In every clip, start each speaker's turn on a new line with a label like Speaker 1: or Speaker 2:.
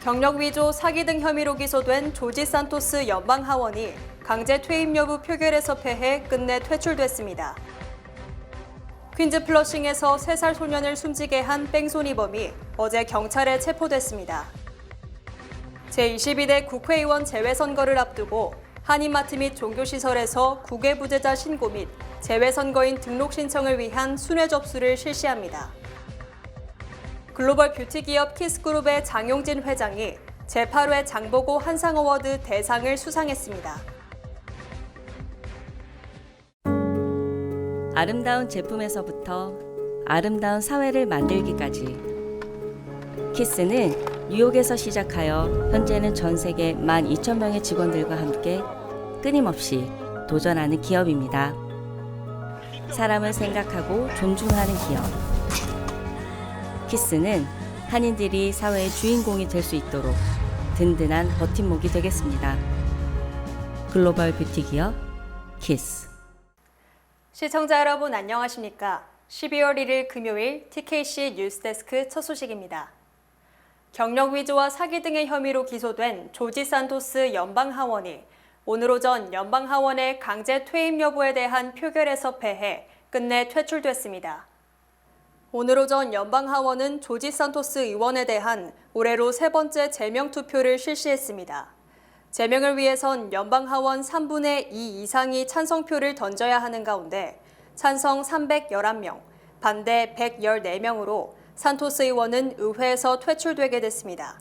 Speaker 1: 경력 위조, 사기 등 혐의로 기소된 조지 산토스 연방하원이 강제 퇴임 여부 표결에서 패해 끝내 퇴출됐습니다. 퀸즈 플러싱에서 3살 소년을 숨지게 한 뺑소니범이 어제 경찰에 체포됐습니다. 제22대 국회의원 재외선거를 앞두고 한인마트 및 종교시설에서 국외부재자 신고 및 재외선거인 등록 신청을 위한 순회 접수를 실시합니다. 글로벌 뷰티 기업 키스그룹의 장용진 회장이 제8회 장보고 한상어워드 대상을 수상했습니다.
Speaker 2: 아름다운 제품에서부터 아름다운 사회를 만들기까지 키스는 뉴욕에서 시작하여 현재는 전 세계 12,000명의 직원들과 함께 끊임없이 도전하는 기업입니다. 사람을 생각하고 존중하는 기업. 키스는 한인들이 사회의 주인공이 될 수 있도록 든든한 버팀목이 되겠습니다. 글로벌 뷰티 기업 키스.
Speaker 1: 시청자 여러분 안녕하십니까? 12월 1일 금요일 TKC 뉴스데스크 첫 소식입니다. 경력 위조와 사기 등의 혐의로 기소된 조지 산토스 연방하원이 오늘 오전 연방하원의 강제 퇴임 여부에 대한 표결에서 패해 끝내 퇴출됐습니다. 오늘 오전 연방하원은 조지 산토스 의원에 대한 올해로 3번째 제명 투표를 실시했습니다. 제명을 위해선 연방하원 3분의 2 이상이 찬성표를 던져야 하는 가운데 찬성 311명, 반대 114명으로 산토스 의원은 의회에서 퇴출되게 됐습니다.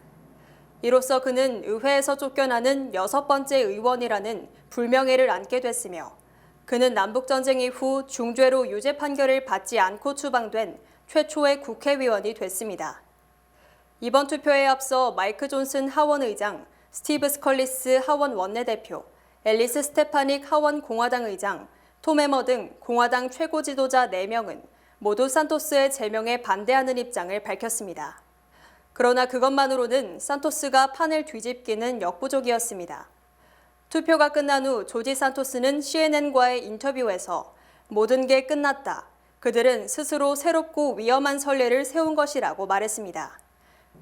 Speaker 1: 이로써 그는 의회에서 쫓겨나는 6번째 의원이라는 불명예를 안게 됐으며 그는 남북전쟁 이후 중죄로 유죄 판결을 받지 않고 추방된 최초의 국회의원이 됐습니다. 이번 투표에 앞서 마이크 존슨 하원 의장, 스티브 스컬리스 하원 원내대표, 앨리스 스테파닉 하원 공화당 의장, 톰 해머 등 공화당 최고 지도자 4명은 모두 산토스의 제명에 반대하는 입장을 밝혔습니다. 그러나 그것만으로는 산토스가 판을 뒤집기는 역부족이었습니다. 투표가 끝난 후 조지 산토스는 CNN과의 인터뷰에서 모든 게 끝났다. 그들은 스스로 새롭고 위험한 선례를 세운 것이라고 말했습니다.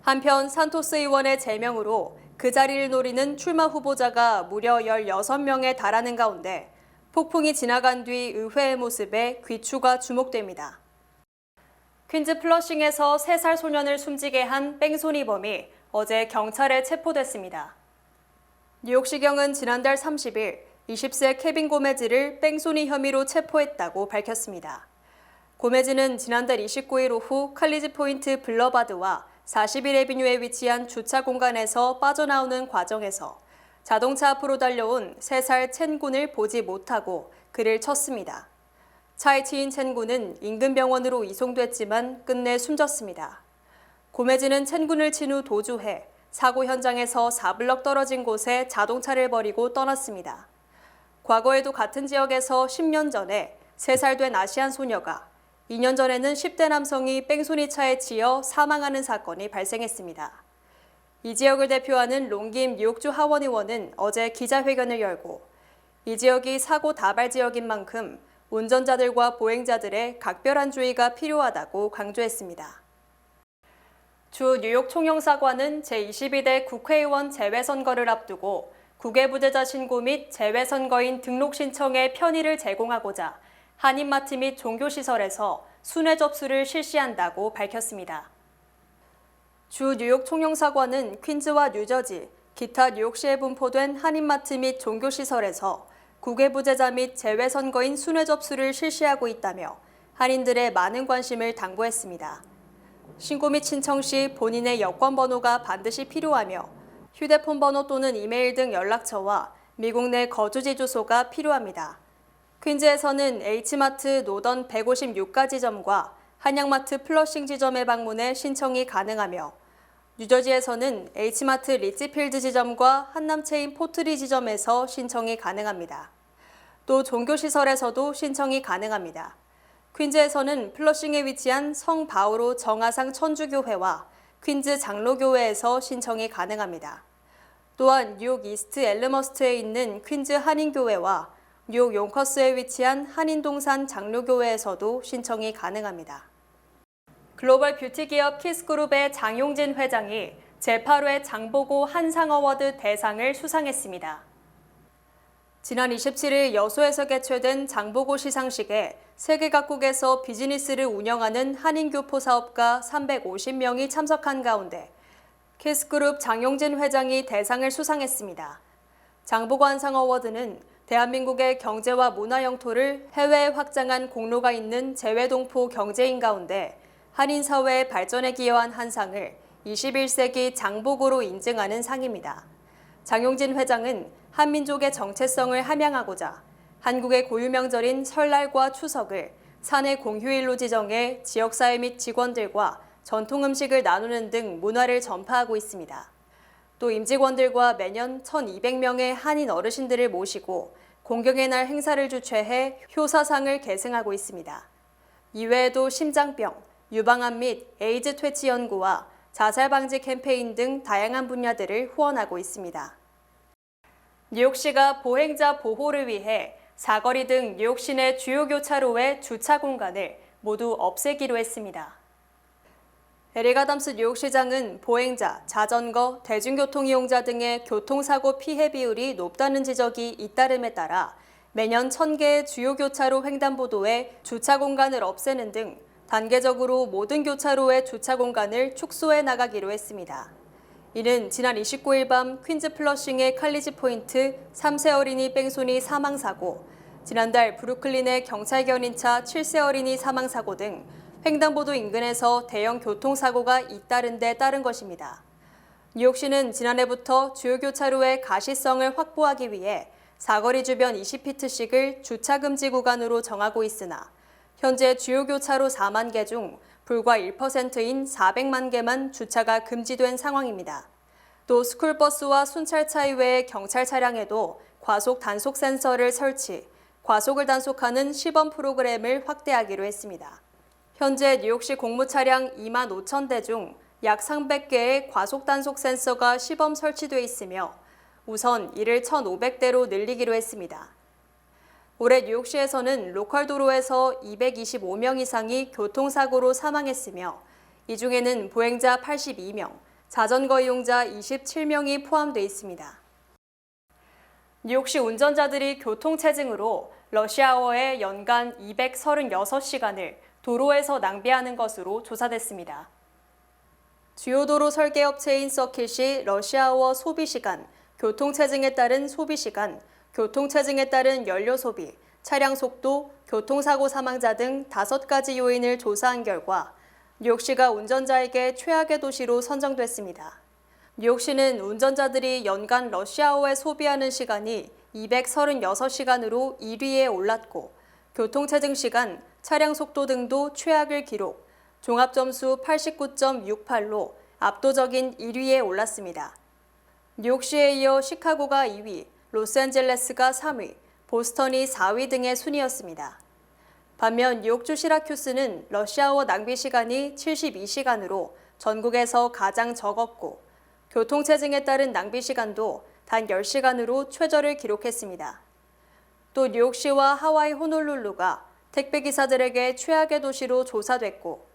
Speaker 1: 한편 산토스 의원의 제명으로 그 자리를 노리는 출마 후보자가 무려 16명에 달하는 가운데 폭풍이 지나간 뒤 의회의 모습에 귀추가 주목됩니다. 퀸즈 플러싱에서 3살 소년을 숨지게 한 뺑소니범이 어제 경찰에 체포됐습니다. 뉴욕시경은 지난달 30일 20세 케빈 고메즈를 뺑소니 혐의로 체포했다고 밝혔습니다. 고메즈는 지난달 29일 오후 칼리지 포인트 블러바드와 41 애비뉴에 위치한 주차 공간에서 빠져나오는 과정에서 자동차 앞으로 달려온 3살 첸 군을 보지 못하고 그를 쳤습니다. 차에 치인 첸 군은 인근 병원으로 이송됐지만 끝내 숨졌습니다. 고메즈는 첸 군을 친 후 도주해 사고 현장에서 4블럭 떨어진 곳에 자동차를 버리고 떠났습니다. 과거에도 같은 지역에서 10년 전에 3살 된 아시안 소녀가 2년 전에는 10대 남성이 뺑소니 차에 치여 사망하는 사건이 발생했습니다. 이 지역을 대표하는 롱김 뉴욕주 하원 의원은 어제 기자회견을 열고 이 지역이 사고 다발 지역인 만큼 운전자들과 보행자들의 각별한 주의가 필요하다고 강조했습니다. 주 뉴욕 총영사관은 제22대 국회의원 재외선거를 앞두고 국외부재자 신고 및 재외선거인 등록 신청의 편의를 제공하고자 한인마트 및 종교시설에서 순회 접수를 실시한다고 밝혔습니다. 주 뉴욕 총영사관은 퀸즈와 뉴저지, 기타 뉴욕시에 분포된 한인마트 및 종교시설에서 국외부재자 및 재외선거인 순회 접수를 실시하고 있다며 한인들의 많은 관심을 당부했습니다. 신고 및 신청 시 본인의 여권번호가 반드시 필요하며 휴대폰 번호 또는 이메일 등 연락처와 미국 내 거주지 주소가 필요합니다. 퀸즈에서는 H마트 노던 156가 지점과 한양마트 플러싱 지점에 방문해 신청이 가능하며 뉴저지에서는 H마트 리치필드 지점과 한남체인 포트리 지점에서 신청이 가능합니다. 또 종교시설에서도 신청이 가능합니다. 퀸즈에서는 플러싱에 위치한 성 바오로 정하상 천주교회와 퀸즈 장로교회에서 신청이 가능합니다. 또한 뉴욕 이스트 엘르머스트에 있는 퀸즈 한인교회와 뉴욕 용커스에 위치한 한인동산 장로교회에서도 신청이 가능합니다. 글로벌 뷰티 기업 키스그룹의 장용진 회장이 제8회 장보고 한상어워드 대상을 수상했습니다. 지난 27일 여수에서 개최된 장보고 시상식에 세계 각국에서 비즈니스를 운영하는 한인교포 사업가 350명이 참석한 가운데 키스그룹 장용진 회장이 대상을 수상했습니다. 장보고 한상어워드는 대한민국의 경제와 문화 영토를 해외에 확장한 공로가 있는 재외동포 경제인 가운데 한인 사회의 발전에 기여한 한 상을 21세기 장보고로 인증하는 상입니다. 장용진 회장은 한민족의 정체성을 함양하고자 한국의 고유명절인 설날과 추석을 사내 공휴일로 지정해 지역사회 및 직원들과 전통 음식을 나누는 등 문화를 전파하고 있습니다. 또 임직원들과 매년 1,200명의 한인 어르신들을 모시고 공경의 날 행사를 주최해 효사상을 계승하고 있습니다. 이외에도 심장병, 유방암 및 에이즈 퇴치 연구와 자살 방지 캠페인 등 다양한 분야들을 후원하고 있습니다. 뉴욕시가 보행자 보호를 위해 사거리 등 뉴욕 시내 주요 교차로의 주차 공간을 모두 없애기로 했습니다. 에릭 아담스 뉴욕시장은 보행자, 자전거, 대중교통 이용자 등의 교통사고 피해 비율이 높다는 지적이 잇따름에 따라 매년 1,000개의 주요 교차로 횡단보도에 주차 공간을 없애는 등 단계적으로 모든 교차로의 주차 공간을 축소해 나가기로 했습니다. 이는 지난 29일 밤 퀸즈 플러싱의 칼리지 포인트 3세 어린이 뺑소니 사망사고, 지난달 브루클린의 경찰 견인차 7세 어린이 사망사고 등 횡단보도 인근에서 대형 교통사고가 잇따른 데 따른 것입니다. 뉴욕시는 지난해부터 주요 교차로의 가시성을 확보하기 위해 사거리 주변 20피트씩을 주차 금지 구간으로 정하고 있으나 현재 주요 교차로 4만 개 중 불과 1%인 400만 개만 주차가 금지된 상황입니다. 또 스쿨버스와 순찰차 이외의 경찰 차량에도 과속 단속 센서를 설치, 과속을 단속하는 시범 프로그램을 확대하기로 했습니다. 현재 뉴욕시 공무 차량 2만 5천 대 중 약 300개의 과속 단속 센서가 시범 설치돼 있으며 우선 이를 1,500대로 늘리기로 했습니다. 올해 뉴욕시에서는 로컬 도로에서 225명 이상이 교통사고로 사망했으며 이 중에는 보행자 82명, 자전거 이용자 27명이 포함돼 있습니다. 뉴욕시 운전자들이 교통체증으로 러시아어에 연간 236시간을 도로에서 낭비하는 것으로 조사됐습니다. 주요 도로 설계업체인 서킷이 러시아어 소비시간, 교통체증에 따른 소비시간, 교통체증에 따른 연료 소비, 차량 속도, 교통사고 사망자 등 5가지 요인을 조사한 결과 뉴욕시가 운전자에게 최악의 도시로 선정됐습니다. 뉴욕시는 운전자들이 연간 러시아어에 소비하는 시간이 236시간으로 1위에 올랐고 교통체증 시간, 차량 속도 등도 최악을 기록, 종합점수 89.68로 압도적인 1위에 올랐습니다. 뉴욕시에 이어 시카고가 2위, 로스앤젤레스가 3위, 보스턴이 4위 등의 순이었습니다. 반면 뉴욕주 시라큐스는 러시아어 낭비 시간이 72시간으로 전국에서 가장 적었고 교통체증에 따른 낭비 시간도 단 10시간으로 최저를 기록했습니다. 또 뉴욕시와 하와이 호놀룰루가 택배기사들에게 최악의 도시로 조사됐고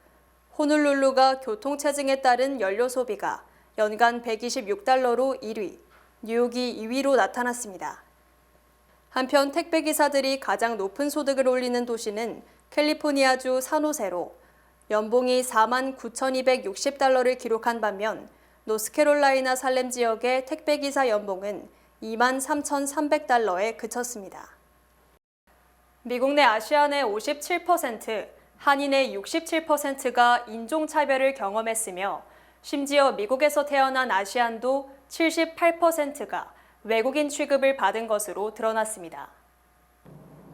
Speaker 1: 호놀룰루가 교통체증에 따른 연료 소비가 연간 126달러로 1위, 뉴욕이 2위로 나타났습니다. 한편 택배기사들이 가장 높은 소득을 올리는 도시는 캘리포니아주 산호세로 연봉이 49,260달러를 기록한 반면 노스캐롤라이나 살렘 지역의 택배기사 연봉은 23,300달러에 그쳤습니다. 미국 내 아시안의 57%, 한인의 67%가 인종차별을 경험했으며 심지어 미국에서 태어난 아시안도 78%가 외국인 취급을 받은 것으로 드러났습니다.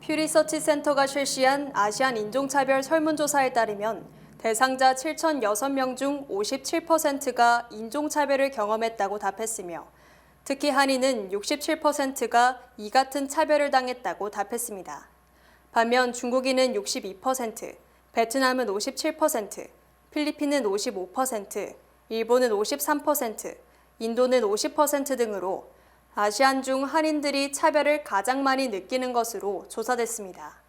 Speaker 1: 퓨리서치 센터가 실시한 아시안 인종차별 설문조사에 따르면 대상자 7,006명 중 57%가 인종차별을 경험했다고 답했으며 특히 한인은 67%가 이 같은 차별을 당했다고 답했습니다. 반면 중국인은 62%, 베트남은 57%, 필리핀은 55%, 일본은 53%, 인도는 50% 등으로 아시안 중 한인들이 차별을 가장 많이 느끼는 것으로 조사됐습니다.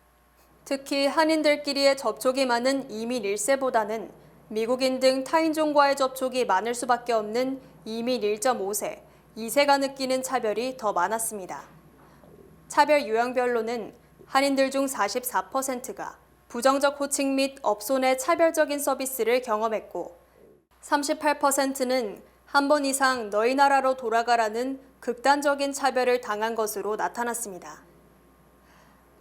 Speaker 1: 특히 한인들끼리의 접촉이 많은 이민 1세보다는 미국인 등 타인종과의 접촉이 많을 수밖에 없는 이민 1.5세, 2세가 느끼는 차별이 더 많았습니다. 차별 유형별로는 한인들 중 44%가 부정적 호칭 및 업소 내 차별적인 서비스를 경험했고 38%는 한 번 이상 너희 나라로 돌아가라는 극단적인 차별을 당한 것으로 나타났습니다.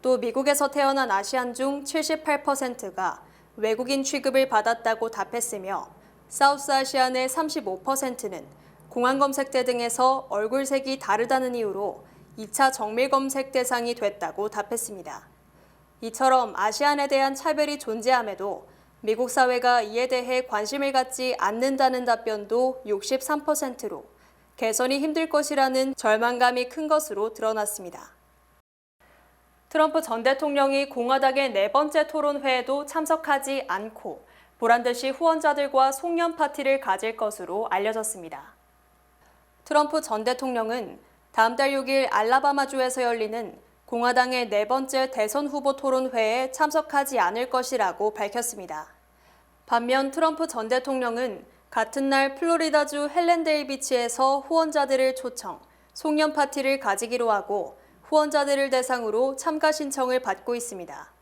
Speaker 1: 또 미국에서 태어난 아시안 중 78%가 외국인 취급을 받았다고 답했으며 사우스아시아 내 35%는 공안 검색대 등에서 얼굴색이 다르다는 이유로 2차 정밀 검색 대상이 됐다고 답했습니다. 이처럼 아시안에 대한 차별이 존재함에도 미국 사회가 이에 대해 관심을 갖지 않는다는 답변도 63%로 개선이 힘들 것이라는 절망감이 큰 것으로 드러났습니다. 트럼프 전 대통령이 공화당의 네 번째 토론회에도 참석하지 않고 보란듯이 후원자들과 송년 파티를 가질 것으로 알려졌습니다. 트럼프 전 대통령은 다음 달 6일 알라바마주에서 열리는 공화당의 네 번째 대선 후보 토론회에 참석하지 않을 것이라고 밝혔습니다. 반면 트럼프 전 대통령은 같은 날 플로리다주 헬렌데일 비치에서 후원자들을 초청, 송년 파티를 가지기로 하고 후원자들을 대상으로 참가 신청을 받고 있습니다.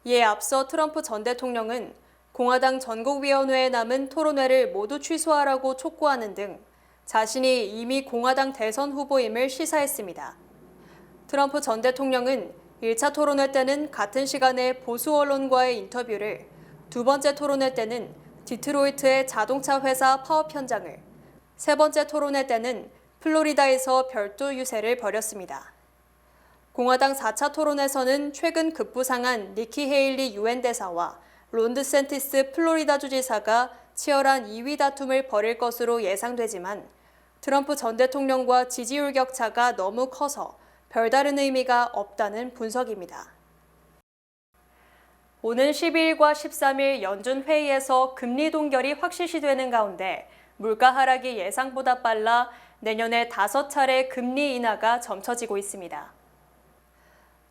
Speaker 1: 이에 앞서 트럼프 전 대통령은 공화당 전국위원회에 남은 토론회를 모두 취소하라고 촉구하는 등 자신이 이미 공화당 대선 후보임을 시사했습니다. 트럼프 전 대통령은 1차 토론회 때는 같은 시간에 보수 언론과의 인터뷰를, 두 번째 토론회 때는 디트로이트의 자동차 회사 파업 현장을, 세 번째 토론회 때는 플로리다에서 별도 유세를 벌였습니다. 공화당 4차 토론에서는 최근 급부상한 니키 헤일리 유엔 대사와 론 드샌티스 플로리다주 지사가 치열한 2위 다툼을 벌일 것으로 예상되지만 트럼프 전 대통령과 지지율 격차가 너무 커서 별다른 의미가 없다는 분석입니다. 오는 12일과 13일 연준 회의에서 금리 동결이 확실시되는 가운데 물가 하락이 예상보다 빨라 내년에 5차례 금리 인하가 점쳐지고 있습니다.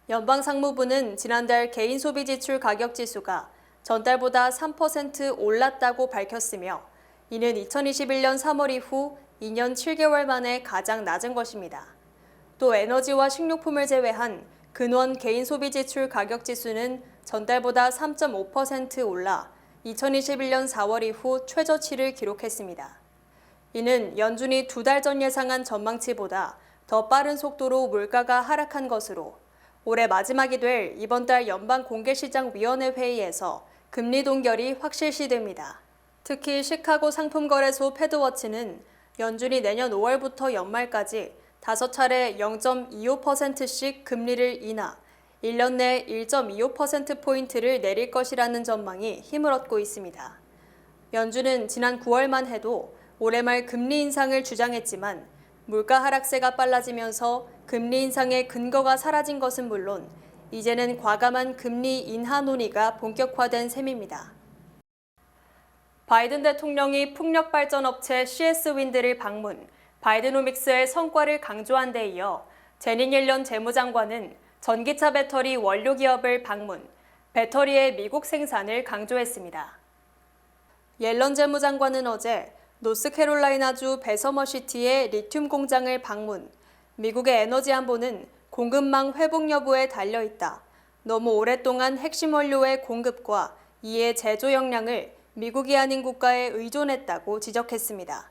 Speaker 1: 연방상무부는 지난달 개인 소비 지출 가격 지수가 전달보다 3% 올랐다고 밝혔으며 이는 2021년 3월 이후 2년 7개월 만에 가장 낮은 것입니다. 또 에너지와 식료품을 제외한 근원 개인 소비 지출 가격 지수는 전달보다 3.5% 올라 2021년 4월 이후 최저치를 기록했습니다. 이는 연준이 2달 전 예상한 전망치보다 더 빠른 속도로 물가가 하락한 것으로 올해 마지막이 될 이번 달 연방공개시장위원회 회의에서 금리 동결이 확실시됩니다. 특히 시카고 상품거래소 패드워치는 연준이 내년 5월부터 연말까지 5차례 0.25%씩 금리를 인하, 1년 내 1.25%포인트를 내릴 것이라는 전망이 힘을 얻고 있습니다. 연준은 지난 9월만 해도 올해 말 금리 인상을 주장했지만 물가 하락세가 빨라지면서 금리 인상의 근거가 사라진 것은 물론 이제는 과감한 금리 인하 논의가 본격화된 셈입니다. 바이든 대통령이 풍력발전업체 CS-윈드를 방문, 바이드노믹스의 성과를 강조한 데 이어 제닌 옐런 재무장관은 전기차 배터리 원료 기업을 방문, 배터리의 미국 생산을 강조했습니다. 옐런 재무장관은 어제 노스캐롤라이나주 베서머시티의 리튬 공장을 방문, 미국의 에너지 안보는 공급망 회복 여부에 달려있다. 너무 오랫동안 핵심 원료의 공급과 이에 제조 역량을 미국이 아닌 국가에 의존했다고 지적했습니다.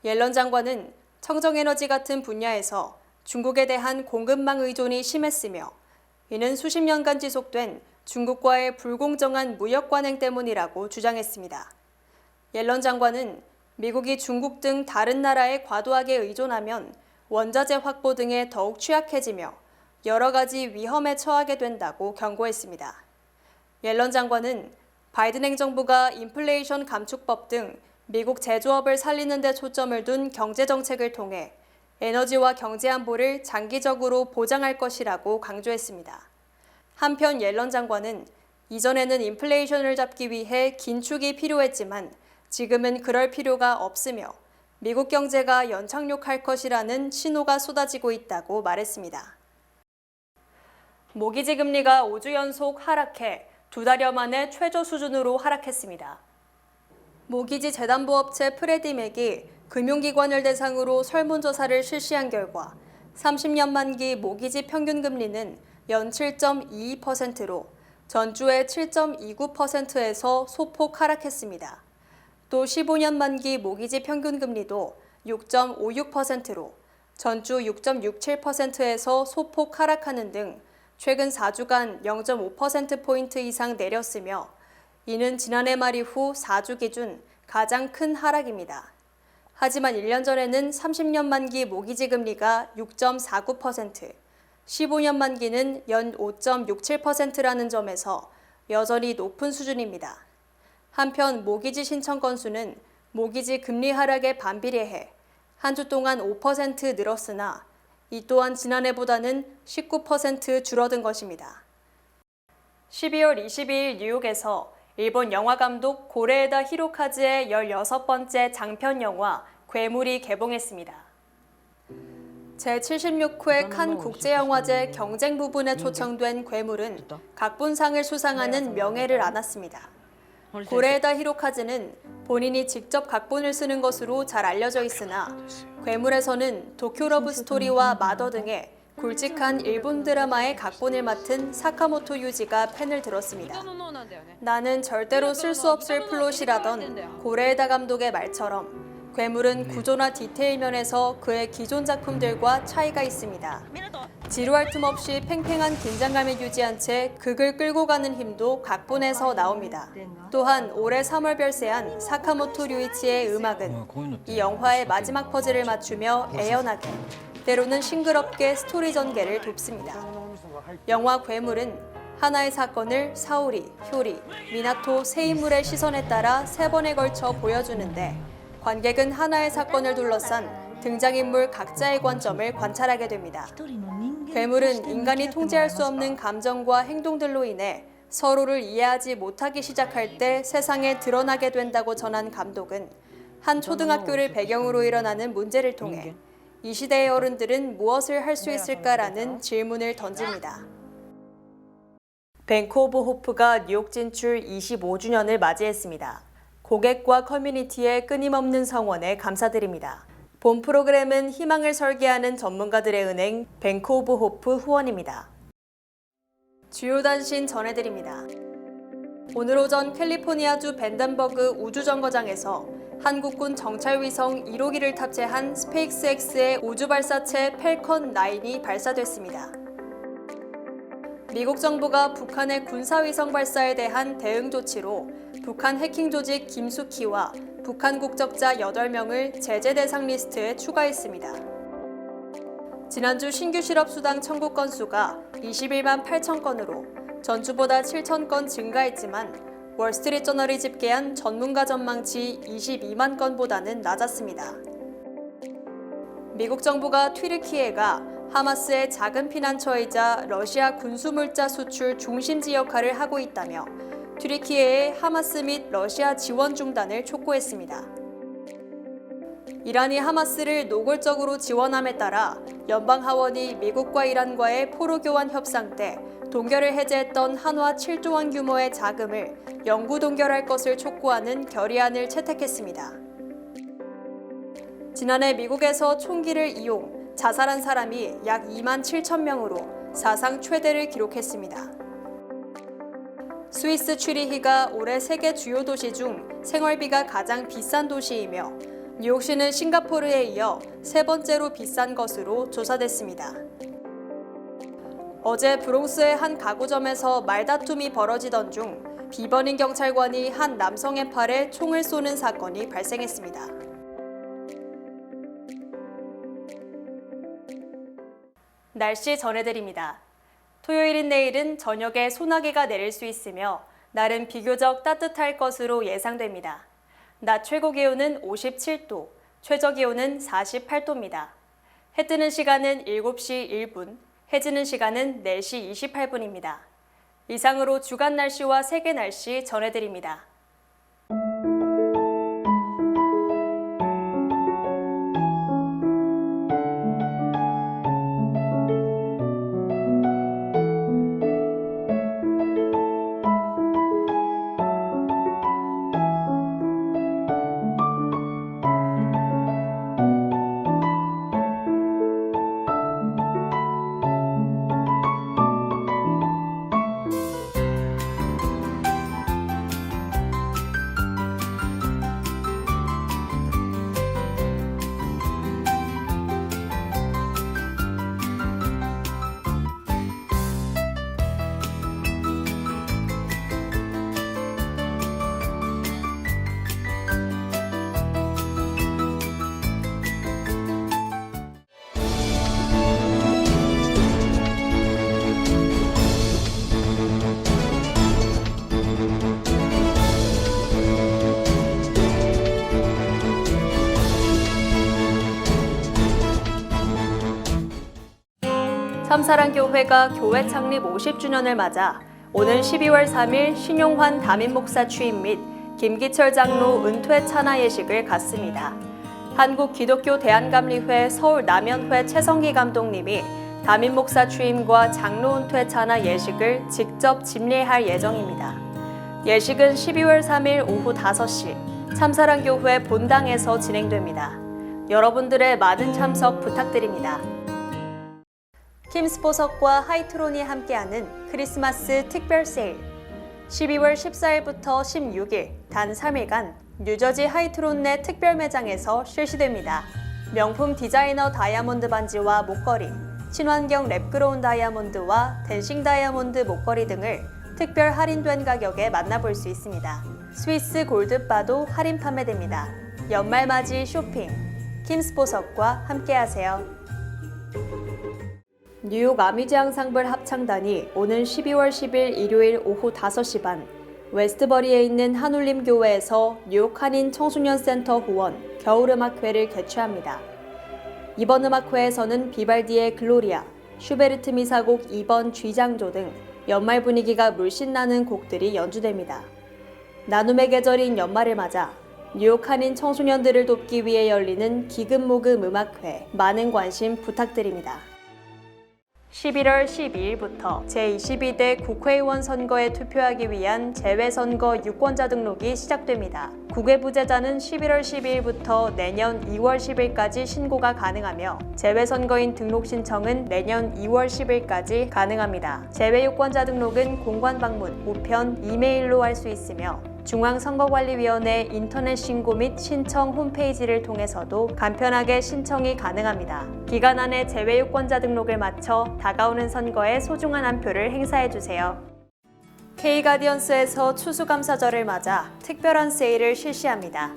Speaker 1: 옐런 장관은 청정에너지 같은 분야에서 중국에 대한 공급망 의존이 심했으며 이는 수십 년간 지속된 중국과의 불공정한 무역 관행 때문이라고 주장했습니다. 옐런 장관은 미국이 중국 등 다른 나라에 과도하게 의존하면 원자재 확보 등에 더욱 취약해지며 여러 가지 위험에 처하게 된다고 경고했습니다. 옐런 장관은 바이든 행정부가 인플레이션 감축법 등 미국 제조업을 살리는 데 초점을 둔 경제정책을 통해 에너지와 경제 안보를 장기적으로 보장할 것이라고 강조했습니다. 한편 옐런 장관은 이전에는 인플레이션을 잡기 위해 긴축이 필요했지만 지금은 그럴 필요가 없으며 미국 경제가 연착륙할 것이라는 신호가 쏟아지고 있다고 말했습니다. 모기지 금리가 5주 연속 하락해 2달여 만에 최저 수준으로 하락했습니다. 모기지 재담보업체 프레디맥이 금융기관을 대상으로 설문조사를 실시한 결과 30년 만기 모기지 평균 금리는 연 7.22%로 전주의 7.29%에서 소폭 하락했습니다. 또 15년 만기 모기지 평균 금리도 6.56%로 전주 6.67%에서 소폭 하락하는 등 최근 4주간 0.5%포인트 이상 내렸으며 이는 지난해 말 이후 4주 기준 가장 큰 하락입니다. 하지만 1년 전에는 30년 만기 모기지 금리가 6.49%, 15년 만기는 연 5.67%라는 점에서 여전히 높은 수준입니다. 한편 모기지 신청 건수는 모기지 금리 하락에 반비례해 한 주 동안 5% 늘었으나 이 또한 지난해보다는 19% 줄어든 것입니다. 12월 22일 뉴욕에서 일본 영화감독 고레에다 히로카즈의 16번째 장편 영화 괴물이 개봉했습니다. 제76회 칸 국제영화제 경쟁 부분에 초청된 괴물은 각본상을 수상하는 명예를 안았습니다. 고레에다 히로카즈는 본인이 직접 각본을 쓰는 것으로 잘 알려져 있으나 괴물에서는 도쿄 러브 스토리와 마더 등의 굵직한 일본 드라마의 각본을 맡은 사카모토 유지가 펜을 들었습니다. 나는 절대로 쓸 수 없을 플롯이라던 고레에다 감독의 말처럼 괴물은 구조나 디테일 면에서 그의 기존 작품들과 차이가 있습니다. 지루할 틈 없이 팽팽한 긴장감을 유지한 채 극을 끌고 가는 힘도 각본에서 나옵니다. 또한 올해 3월 별세한 사카모토 류이치의 음악은 이 영화의 마지막 퍼즐을 맞추며 애연하게, 때로는 싱그럽게 스토리 전개를 돕습니다. 영화 괴물은 하나의 사건을 사오리, 효리, 미나토 세 인물의 시선에 따라 3번에 걸쳐 보여주는데 관객은 하나의 사건을 둘러싼 등장인물 각자의 관점을 관찰하게 됩니다. 괴물은 인간이 통제할 수 없는 감정과 행동들로 인해 서로를 이해하지 못하기 시작할 때 세상에 드러나게 된다고 전한 감독은 한 초등학교를 배경으로 일어나는 문제를 통해 이 시대의 어른들은 무엇을 할 수 있을까라는 질문을 던집니다. 뱅크 오브 호프가 뉴욕 진출 25주년을 맞이했습니다. 고객과 커뮤니티의 끊임없는 성원에 감사드립니다. 본 프로그램은 희망을 설계하는 전문가들의 은행 뱅크 오브 호프 후원입니다. 주요 단신 전해드립니다. 오늘 오전 캘리포니아주 벤덴버그 우주정거장에서 한국군 정찰위성 1호기를 탑재한 스페이스X의 우주발사체 펠컨 9이 발사됐습니다. 미국 정부가 북한의 군사위성 발사에 대한 대응 조치로 북한 해킹 조직 김수키와 북한 국적자 8명을 제재 대상 리스트에 추가했습니다. 지난주 신규 실업수당 청구 건수가 21만 8천 건으로 전주보다 7천 건 증가했지만 월스트리트저널이 집계한 전문가 전망치 22만 건보다는 낮았습니다. 미국 정부가 튀르키예가 하마스의 작은 피난처이자 러시아 군수물자 수출 중심지 역할을 하고 있다며 튀르키예의 하마스 및 러시아 지원 중단을 촉구했습니다. 이란이 하마스를 노골적으로 지원함에 따라 연방 하원이 미국과 이란과의 포로 교환 협상 때 동결을 해제했던 한화 7조 원 규모의 자금을 영구 동결할 것을 촉구하는 결의안을 채택했습니다. 지난해 미국에서 총기를 이용 자살한 사람이 약 2만 7천 명으로 사상 최대를 기록했습니다. 스위스 취리히가 올해 세계 주요 도시 중 생활비가 가장 비싼 도시이며 뉴욕시는 싱가포르에 이어 3번째로 비싼 것으로 조사됐습니다. 어제 브롱스의 한 가구점에서 말다툼이 벌어지던 중 비버닝 경찰관이 한 남성의 팔에 총을 쏘는 사건이 발생했습니다. 날씨 전해드립니다. 토요일인 내일은 저녁에 소나기가 내릴 수 있으며 날은 비교적 따뜻할 것으로 예상됩니다. 낮 최고 기온은 57도, 최저 기온은 48도입니다. 해 뜨는 시간은 7시 1분, 해 지는 시간은 4시 28분입니다. 이상으로 주간 날씨와 세계 날씨 전해드립니다. 참사랑교회가 교회 창립 50주년을 맞아 오는 12월 3일 신용환 담임목사 취임 및 김기철 장로 은퇴 찬하 예식을 갖습니다. 한국기독교대한감리회 서울남연회 최성기 감독님이 담임목사 취임과 장로 은퇴 찬하 예식을 직접 집례할 예정입니다. 예식은 12월 3일 오후 5시 참사랑교회 본당에서 진행됩니다. 여러분들의 많은 참석 부탁드립니다. 킴스보석과 하이트론이 함께하는 크리스마스 특별 세일 12월 14일부터 16일 단 3일간 뉴저지 하이트론 내 특별 매장에서 실시됩니다. 명품 디자이너 다이아몬드 반지와 목걸이, 친환경 랩그로운 다이아몬드와 댄싱 다이아몬드 목걸이 등을 특별 할인된 가격에 만나볼 수 있습니다. 스위스 골드바도 할인 판매됩니다. 연말맞이 쇼핑, 킴스보석과 함께하세요. 뉴욕 아미즈 앙상블 합창단이 오는 12월 10일 일요일 오후 5시 반 웨스트버리에 있는 한울림 교회에서 뉴욕 한인 청소년 센터 후원 겨울음악회를 개최합니다. 이번 음악회에서는 비발디의 글로리아, 슈베르트 미사곡 2번 쥐장조 등 연말 분위기가 물씬 나는 곡들이 연주됩니다. 나눔의 계절인 연말을 맞아 뉴욕 한인 청소년들을 돕기 위해 열리는 기금모금 음악회 많은 관심 부탁드립니다. 11월 12일부터 제22대 국회의원 선거에 투표하기 위한 재외선거 유권자 등록이 시작됩니다. 국외부재자는 11월 12일부터 내년 2월 10일까지 신고가 가능하며 재외선거인 등록 신청은 내년 2월 10일까지 가능합니다. 재외유권자 등록은 공관 방문, 우편, 이메일로 할 수 있으며 중앙선거관리위원회 인터넷 신고 및 신청 홈페이지를 통해서도 간편하게 신청이 가능합니다. 기간 안에 재외유권자 등록을 마쳐 다가오는 선거에 소중한 한 표를 행사해주세요. K가디언스에서 추수감사절을 맞아 특별한 세일을 실시합니다.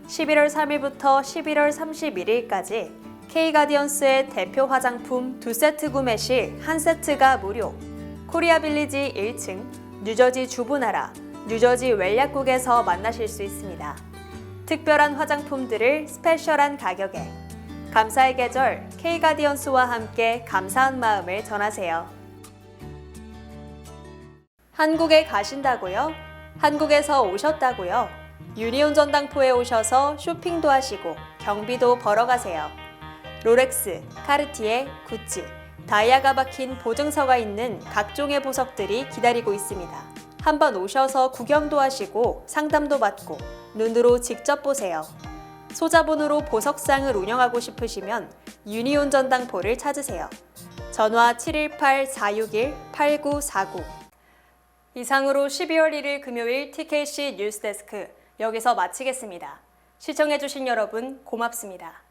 Speaker 1: 11월 3일부터 11월 31일까지 K가디언스의 대표 화장품 2세트 구매 시 1세트가 무료, 코리아빌리지 1층, 뉴저지 주부나라, 뉴저지 웰약국에서 만나실 수 있습니다. 특별한 화장품들을 스페셜한 가격에 감사의 계절 K가디언스와 함께 감사한 마음을 전하세요. 한국에 가신다고요? 한국에서 오셨다고요? 유니온 전당포에 오셔서 쇼핑도 하시고 경비도 벌어 가세요. 롤렉스, 카르티에, 구찌, 다이아가 박힌 보증서가 있는 각종의 보석들이 기다리고 있습니다. 한번 오셔서 구경도 하시고 상담도 받고 눈으로 직접 보세요. 소자본으로 보석상을 운영하고 싶으시면 유니온 전당포를 찾으세요. 전화 718-461-8949. 이상으로 12월 1일 금요일 TKC 뉴스데스크 여기서 마치겠습니다. 시청해주신 여러분 고맙습니다.